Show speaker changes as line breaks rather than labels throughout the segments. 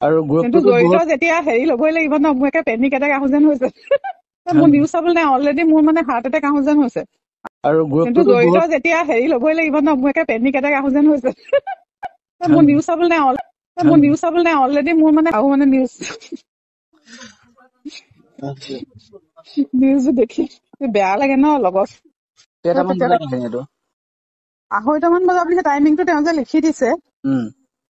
আৰু
কিন্তু
গ্ৰুপটোতো
জড়িত
বহুত
যেতিয়া হেৰি ল'বই লাগিব ন, মোৰ একে পেনিক এটেক আহো যেন হৈছে। মোৰ নিউজ চাবলৈ নাই, অলৰেডি মোৰ মানে হাৰ্ট এটেক আহো যেন হৈছে।
আৰু
কিন্তু
গ্ৰুপটোতো
জড়িত
বহুত
যেতিয়া হেৰি ল'বই লাগিব ন, মোৰ একে পেনিক এটেক আহো যেন হৈছে। মোৰ নিউজ চাবলৈ নাই, মোৰ নিউজ চাবলৈ নাই, অলৰেডি মোৰ মানে আৰু মানে নিউজ দেখি বেয়া লাগে ন লগত।
কেইটামান বজাত আহে এইটো?
2:30মান বজা বুলি টাইমিংটো তেওঁ যে লিখি দিছে,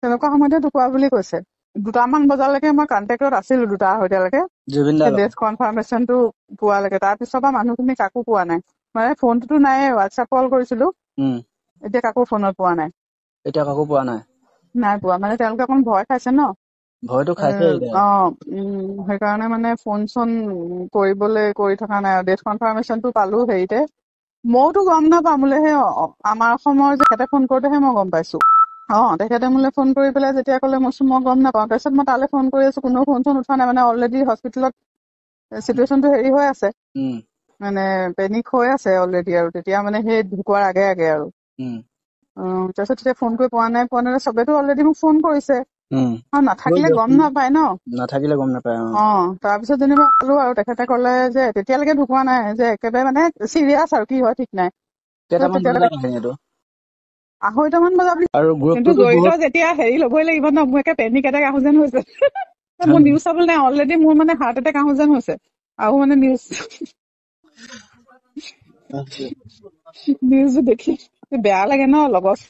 তেনেকুৱা সময়তে ঢুকোৱা বুলি কৈছে। 2টামান বজালৈকে মই কণ্টেক্টত আছিলো, 2:30লৈকে
জুবিন দাৰ
ডেথ কনফাৰ্মেশ্যনটো পোৱালৈকে। তাৰপিছৰ পৰা মানুহখিনি কাকো পোৱা নাই, মানে ফোনটোতো নাই, হোৱাটছএপ কল কৰিছিলো, এতিয়া কাকো ফোনত পোৱা নাই।
এতিয়া কাকো পোৱা নাই,
নাই পোৱা, মানে তেওঁলোকে অকণ ভয় খাইছে ন।
ভয়তো খাইছে এতিয়া।
সেইকাৰণে মানে ফোন চোন কৰি থকা নাই। ডেথ কনফাৰ্মেশ্যনটো পালো হেৰিতে, মইতো গম নাপাওঁ, বোলে সেই আমাৰ অসমৰ তেখেতে ফোন কৰোতেহে মই গম পাইছো। তেখেতে মোলে ফোন কৰি পেলাই যেতিয়া ক'লে, মই গম নাপাওঁ। তাৰপিছত মই তালৈ ফোন কৰি আছো, কোনো ফোন চোন উঠা নাই, মানে অলৰেডি হস্পিটেলত চিটুৱেশ্যনটো হেৰি হৈ আছে, মানে পেনিক হৈ আছে অলৰেডি। আৰু তেতিয়া মানে সেই ঢুকোৱাৰ আগে আগে আৰু তাৰপিছত তেতিয়া ফোন কৰি পোৱা নাই, চবেতো অলৰেডি মোক ফোন কৰিছে। নাথাকিলে গম নাপায় ন,
নাথাকিলে গম নাপায়।
তাৰপিছত যেনিবা পালো, আৰু তেখেতে ক'লে যে তেতিয়ালৈকে ঢুকোৱা নাই, যে একেবাৰে মানে চিৰিয়াছ আৰু কি হয় ঠিক নাই।
কেইটামান বজাত আহে এইটো?
2:30মান বজা বুলি।
আৰু
কিন্তু
গ্ৰুপটোতো
জড়িত
বহুত
যেতিয়া হেৰি ল'বই লাগিব ন, মোৰ একে পেনিক এটেক আহো যেন হৈছে। মোৰ নিউজ চাবলৈ নাই, অলৰেডি মোৰ মানে হাৰ্ট এটেক আহো যেন হৈছে। আৰু মানে নিউজ দেখি বেয়া লাগে ন লগত।